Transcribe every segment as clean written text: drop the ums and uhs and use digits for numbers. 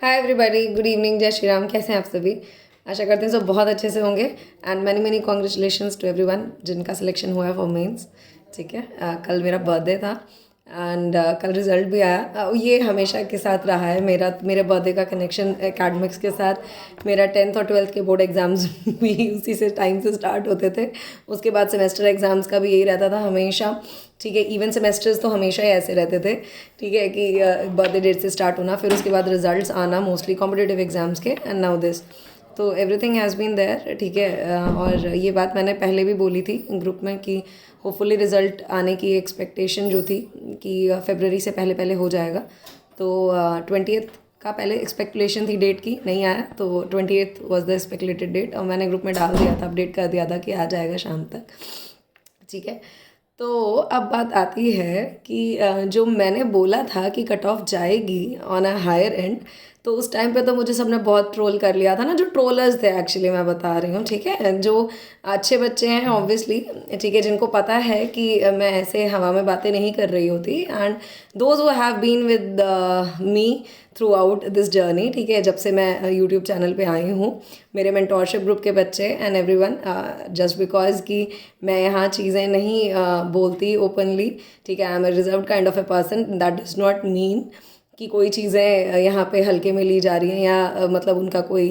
Hi everybody, good evening, जय श्री राम। कैसे हैं आप सभी? आशा करते हैं सब बहुत अच्छे से होंगे। And many many congratulations to everyone जिनका सिलेक्शन हुआ है फॉर मेंस। ठीक है, कल मेरा बर्थडे था एंड कल रिजल्ट भी आया। ये हमेशा के साथ रहा है मेरे बर्थडे का कनेक्शन एकेडमिक्स के साथ। मेरा 10th और 12th के बोर्ड एग्ज़ाम्स भी उसी से टाइम से स्टार्ट होते थे। उसके बाद सेमेस्टर एग्ज़ाम्स का भी यही रहता था हमेशा। ठीक है, इवन सेमेस्टर्स तो हमेशा ही ऐसे रहते थे। ठीक है कि बर्थडे डेट से स्टार्ट होना, फिर उसके बाद रिजल्ट्स आना मोस्टली कॉम्पिटिटिव एग्ज़ाम्स के, एंड नाउ दिस। तो एवरीथिंग हैज़ बीन देयर। ठीक है, और ये बात मैंने पहले भी बोली थी ग्रुप में कि होपफुली रिज़ल्ट आने की एक्सपेक्टेशन जो थी कि फरवरी से पहले पहले हो जाएगा। तो 20th का पहले स्पेकुलेशन थी डेट की, नहीं आया तो 20th was the speculated date, और मैंने ग्रुप में डाल दिया था, अपडेट कर दिया था कि आ जाएगा शाम तक। ठीक है, तो अब बात आती है कि जो मैंने बोला था कि कट ऑफ जाएगी ऑन अ हायर एंड, तो उस टाइम पे तो मुझे सबने बहुत ट्रोल कर लिया था ना, जो ट्रोलर्स थे एक्चुअली मैं बता रही हूँ। ठीक है, जो अच्छे बच्चे हैं ऑब्वियसली, ठीक है, जिनको पता है कि मैं ऐसे हवा में बातें नहीं कर रही होती, and those who have been with me throughout this journey. ठीक है, जब से मैं यूट्यूब चैनल पे आई हूँ, मेरे मेंटोरशिप ग्रुप के बच्चे एंड एवरीवन, जस्ट बिकॉज कि मैं यहाँ चीज़ें नहीं बोलती ओपनली। ठीक है, आई am a reserve kind of a person, that does not mean कि कोई चीज़ें यहाँ पे हल्के में ली जा रही हैं या मतलब उनका कोई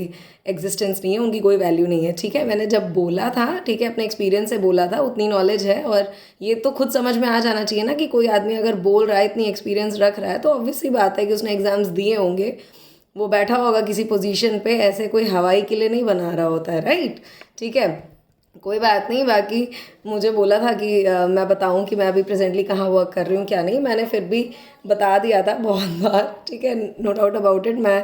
एग्जिस्टेंस नहीं है, उनकी कोई वैल्यू नहीं है। ठीक है, मैंने जब बोला था, ठीक है, अपने एक्सपीरियंस से बोला था, उतनी नॉलेज है, और ये तो खुद समझ में आ जाना चाहिए ना कि कोई आदमी अगर बोल रहा है, इतनी एक्सपीरियंस रख रहा है, तो ऑब्वियसली बात है कि उसने एग्ज़ाम्स दिए होंगे, वो बैठा होगा किसी पोजीशन पे, ऐसे कोई हवाई के लिए नहीं बना रहा होता है, राइट। ठीक है, कोई बात नहीं। बाकी मुझे बोला था कि मैं बताऊं कि मैं अभी प्रेजेंटली कहाँ वर्क कर रही हूँ क्या नहीं, मैंने फिर भी बता दिया था बहुत बार। ठीक है, नो डाउट अबाउट इट। मैं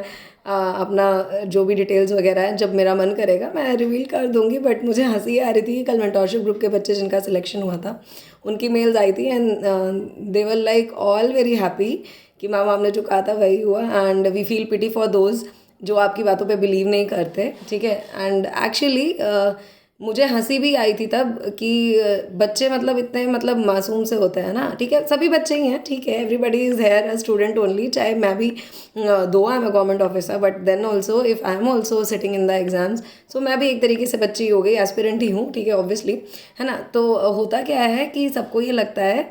अपना जो भी डिटेल्स वगैरह है, जब मेरा मन करेगा मैं रिवील कर दूंगी। बट मुझे हंसी आ रही थी कि कल मेंटोरशिप ग्रुप के बच्चे जिनका सिलेक्शन हुआ था, उनकी मेल्स आई थी and they were like all very happy कि मैम आपने जो कहा था वही हुआ, and we feel pity for those जो आपकी बातों पे बिलीव नहीं करते। ठीक है, एंड एक्चुअली मुझे हंसी भी आई थी तब कि बच्चे मतलब इतने मतलब मासूम से होते हैं ना। ठीक है, सभी बच्चे ही हैं, ठीक है, everybody is here a student only. चाहे मैं भी though I am a government officer, but then also if I am also sitting in the exams, so मैं भी एक तरीके से बच्ची हो गई, एस्पिरेंट ही हूँ। ठीक है, ऑब्वियसली, है ना। तो होता क्या है कि सबको ये लगता है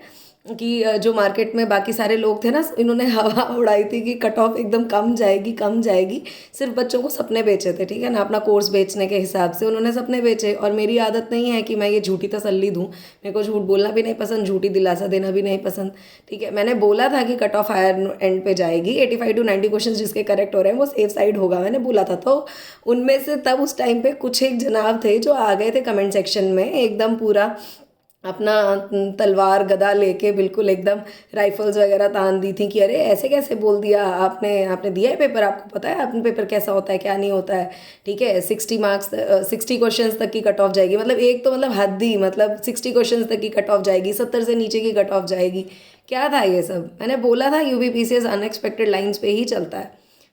कि जो मार्केट में बाकी सारे लोग थे ना, इन्होंने हवा उड़ाई थी कि कट ऑफ एकदम कम जाएगी कम जाएगी, सिर्फ बच्चों को सपने बेचे थे। ठीक है ना, अपना कोर्स बेचने के हिसाब से उन्होंने सपने बेचे। और मेरी आदत नहीं है कि मैं ये झूठी तसल्ली दूँ, मेरे को झूठ बोलना भी नहीं पसंद, झूठी दिलासा देना भी नहीं पसंद। ठीक है, मैंने बोला था कि कट ऑफ हायर एंड पे जाएगी, 85 to 90 क्वेश्चन जिसके करेक्ट हो रहे हैं वो सेफ साइड होगा, मैंने बोला था। तो उनमें से तब उस टाइम पे कुछ एक जनाब थे जो आ गए थे कमेंट सेक्शन में, एकदम पूरा अपना तलवार गदा लेके, बिल्कुल एकदम राइफल्स वगैरह तान दी थी कि अरे ऐसे कैसे बोल दिया आपने, आपने दिया है पेपर, आपको पता है आपने पेपर कैसा होता है क्या नहीं होता है। ठीक है, 60 क्वेश्चन तक की कट ऑफ जाएगी, मतलब एक तो मतलब हद ही, मतलब 60 क्वेश्चन तक की कट ऑफ जाएगी, 70 से नीचे की कट ऑफ जाएगी। क्या था ये सब? मैंने बोला था यूबीपीसीएस अनएक्सपेक्टेड लाइंस पे ही चलता है।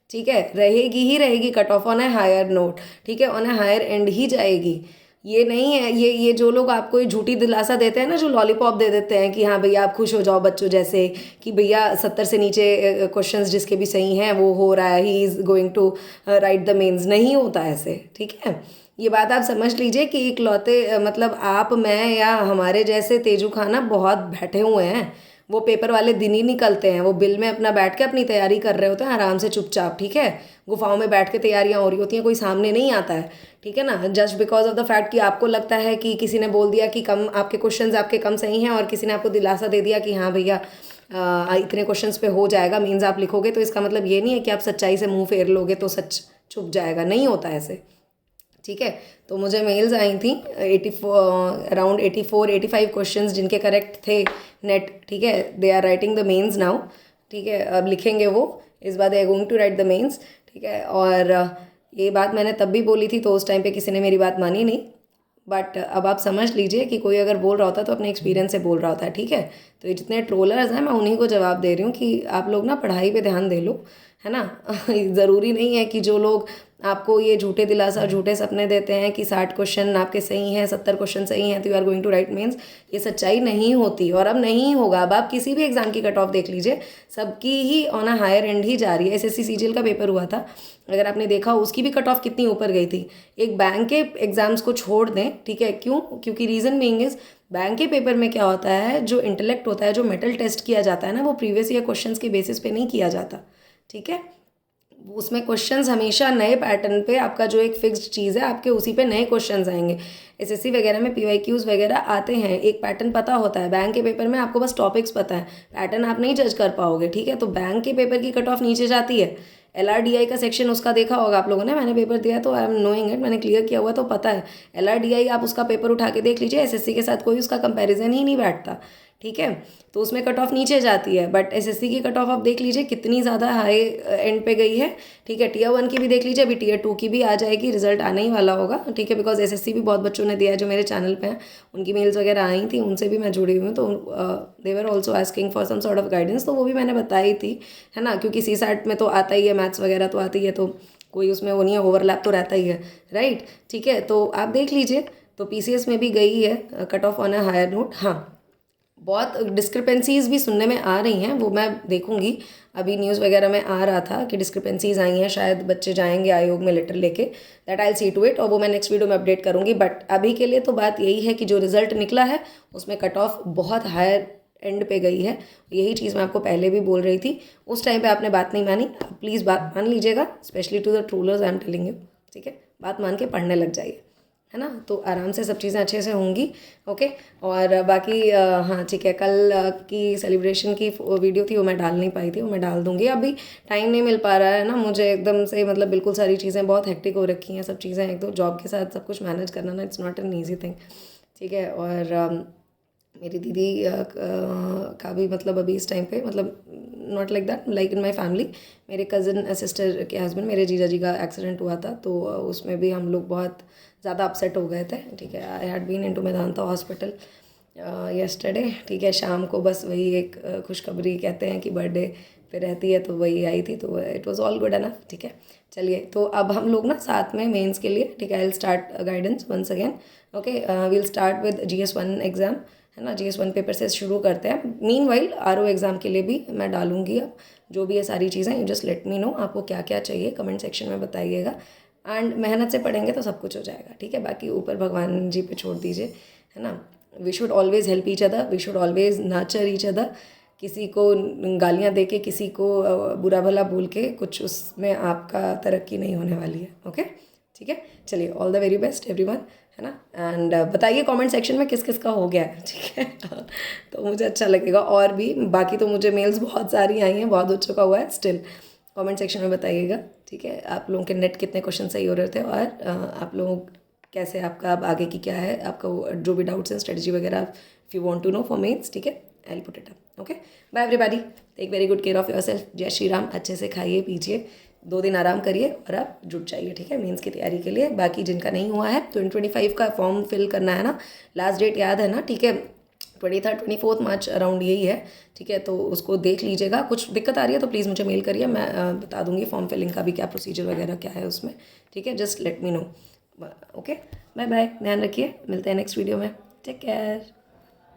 ठीक है, रहेगी ही रहेगी cut off on a higher note. ठीक है, ऑन ए हायर एंड ही जाएगी। ये नहीं है, ये जो लोग आपको ये झूठी दिलासा देते हैं ना, जो लॉलीपॉप दे देते हैं कि हाँ भैया आप खुश हो जाओ बच्चों जैसे, कि भैया 70 से नीचे क्वेश्चंस जिसके भी सही हैं वो हो रहा है, he is going to write the mains. नहीं होता ऐसे। ठीक है, ये बात आप समझ लीजिए कि इकलौते मतलब आप, मैं या हमारे जैसे तेजू खाना बहुत बैठे हुए हैं, वो पेपर वाले दिन ही निकलते हैं, वो बिल में अपना बैठ के अपनी तैयारी कर रहे होते हैं आराम से चुपचाप। ठीक है, गुफाओं में बैठ के तैयारियां हो रही होती हैं, कोई सामने नहीं आता है। ठीक है ना, just because of the fact कि आपको लगता है कि किसी ने बोल दिया कि कम आपके क्वेश्चंस आपके कम सही हैं, और किसी ने आपको दिलासा दे दिया कि हाँ भैया इतने क्वेश्चंस पे हो जाएगा, मीन्स आप लिखोगे, तो इसका मतलब ये नहीं है कि आप सच्चाई से मुंह फेर लोगे तो सच छुप जाएगा, नहीं होता ऐसे। ठीक है, तो मुझे मेल्स आई थी 84 अराउंड 85 क्वेश्चंस जिनके करेक्ट थे नेट। ठीक है, they are writing the mains now. ठीक है, अब लिखेंगे वो, इस बार they are going to write the mains. ठीक है, और ये बात मैंने तब भी बोली थी, तो उस टाइम पे किसी ने मेरी बात मानी नहीं। बट अब आप समझ लीजिए कि कोई अगर बोल रहा होता है तो अपने एक्सपीरियंस से बोल रहा होता है। ठीक है, तो ये जितने ट्रोलर्स हैं मैं उन्हीं को जवाब दे रही हूँ कि आप लोग ना पढ़ाई पे ध्यान दे लो, है ना। ज़रूरी नहीं है कि जो लोग आपको ये झूठे दिलासा, झूठे सपने देते हैं कि 60 क्वेश्चन आपके सही हैं, 70 क्वेश्चन सही हैं तो you are going to write mains, ये सच्चाई नहीं होती और अब नहीं होगा। अब आप किसी भी एग्जाम की कट ऑफ देख लीजिए, सबकी ही ऑन अ हायर एंड ही जा रही है। एसएससी सीजीएल का पेपर हुआ था, अगर आपने देखा उसकी भी कट ऑफ कितनी ऊपर गई थी। एक बैंक के एग्जाम्स को छोड़ दें, ठीक है, क्यों? क्योंकि रीज़न बीइंग इज बैंक के पेपर में क्या होता है, जो इंटेलेक्ट होता है, जो मेटल टेस्ट किया जाता है ना, वो प्रीवियस ईयर क्वेश्चंस के बेसिस पे नहीं किया जाता, ठीक है। उसमें क्वेश्चंस हमेशा नए पैटर्न पे, आपका जो एक फिक्स्ड चीज़ है आपके उसी पे नए क्वेश्चंस आएंगे। एसएससी वगैरह में पीवाईक्यूज वगैरह आते हैं, एक पैटर्न पता होता है। बैंक के पेपर में आपको बस टॉपिक्स पता है, पैटर्न आप नहीं जज कर पाओगे, ठीक है। तो बैंक के पेपर की कट ऑफ नीचे जाती है। LRDI का सेक्शन उसका देखा होगा आप लोगों ने, मैंने पेपर दिया तो आई एम नोइंग इट, मैंने क्लियर किया हुआ तो पता है। LRDI आप उसका पेपर उठा के देख लीजिए, एसएससी के साथ कोई उसका कंपैरिजन ही नहीं बैठता, ठीक है। तो उसमें कट ऑफ नीचे जाती है, बट एसएससी की कट ऑफ आप देख लीजिए कितनी ज़्यादा हाई एंड पे गई है, ठीक है। Tier 1 की भी देख लीजिए, अभी Tier 2 की भी आ जाएगी, रिजल्ट आने ही वाला होगा, ठीक है। बिकॉज एसएससी भी बहुत बच्चों ने दिया है जो मेरे चैनल पे हैं, उनकी मेल्स वगैरह आई थी, उनसे भी मैं जुड़ी हुई हूँ, तो they were also asking for some sort of guidance, तो वो भी मैंने बताई थी, है ना। क्योंकि CSAT में तो आता ही है, मैथ्स वगैरह तो आती है, तो कोई उसमें वो नहीं है, ओवरलैप तो रहता ही है, राइट, ठीक है। तो आप देख लीजिए, तो PCS में भी गई है cut off on a higher note. हाँ, बहुत डिस्क्रिपेंसीज भी सुनने में आ रही हैं, वो मैं देखूंगी। अभी न्यूज़ वगैरह में आ रहा था कि डिस्क्रिपेंसीज आई हैं, शायद बच्चे जाएंगे आयोग में लेटर लेके, that I see to it, और वो मैं नेक्स्ट वीडियो में अपडेट करूंगी। बट अभी के लिए तो बात यही है कि जो रिजल्ट निकला है उसमें कट ऑफ बहुत हायर एंड पे गई है। यही चीज़ मैं आपको पहले भी बोल रही थी, उस टाइम पे आपने बात नहीं मानी, प्लीज़ बात मान लीजिएगा, specially to the trollers I am telling you, ठीक है। बात मान के पढ़ने लग जाइए, है ना, तो आराम से सब चीज़ें अच्छे से होंगी, ओके। और बाकी हाँ ठीक है, कल की सेलिब्रेशन की वीडियो थी वो मैं डाल नहीं पाई थी, वो मैं डाल दूँगी। अभी टाइम नहीं मिल पा रहा है ना मुझे एकदम से, मतलब बिल्कुल सारी चीज़ें बहुत हेक्टिक हो रखी हैं, सब चीज़ें एक तो जॉब के साथ सब कुछ मैनेज करना ना, it's not an easy thing, ठीक है। और मेरी दीदी का भी मतलब अभी इस टाइम पे, मतलब not like that, like in my family, मेरे कज़न सिस्टर के हस्बैंड, मेरे जीजा जी का एक्सीडेंट हुआ था, तो उसमें भी हम लोग बहुत ज़्यादा अपसेट हो गए थे, ठीक है। I had been into Medanta hospital yesterday, ठीक है। शाम को बस वही एक खुशखबरी कहते हैं कि बर्थडे पे रहती है, तो वही आई थी, तो it was all good enough, ठीक है। चलिए, तो अब हम लोग ना साथ में मेंस के लिए, ठीक है, I will start guidance once again, okay. We will start with GS1 exam, है ना। GS1 पेपर से शुरू करते हैं। मीनवाइल RO एग्ज़ाम के लिए भी मैं डालूंगी अब जो भी है सारी चीज़ें, you just let me no आपको क्या क्या चाहिए, कमेंट सेक्शन में बताइएगा। एंड मेहनत से पढ़ेंगे तो सब कुछ हो जाएगा, ठीक है। बाकी ऊपर भगवान जी पे छोड़ दीजिए, है ना। We should always help each other, we should always nurture each other. किसी को गालियाँ दे के, किसी को बुरा भला बोल के कुछ उसमें आपका तरक्की नहीं होने वाली है, ओके, ठीक है। चलिए, all the very best everyone, है ना। एंड बताइए कमेंट सेक्शन में किस किस का हो गया है, ठीक है। तो मुझे अच्छा लगेगा। और भी बाकी तो मुझे मेल्स बहुत सारी आई हैं, बहुत हो चुका हुआ है, स्टिल कमेंट सेक्शन में बताइएगा, ठीक है। आप लोगों के नेट कितने क्वेश्चन सही हो रहे थे, और आप लोग कैसे, आपका अब आगे की क्या है, आपका जो भी डाउट्स हैं, स्ट्रेटजी वगैरह, if you want to know for mains, ठीक है, I will put it up, okay. Bye everybody, take very good care of yourself. जय श्री राम। अच्छे से खाइए पीजिए, 2 दिन आराम करिए और आप जुट जाइए, ठीक है, मेंस की तैयारी के लिए। बाकी जिनका नहीं हुआ है, 2025 का फॉर्म फिल करना है ना, लास्ट डेट याद है ना, ठीक है, 23rd 24th मार्च अराउंड यही है, ठीक है। तो उसको देख लीजिएगा, कुछ दिक्कत आ रही है तो प्लीज़ मुझे मेल करिए, मैं बता दूंगी फॉर्म फिलिंग का भी क्या प्रोसीजर वगैरह क्या है उसमें, ठीक है। Just let me know, okay. Bye bye, ध्यान रखिए, मिलते हैं नेक्स्ट वीडियो में, टेक केयर।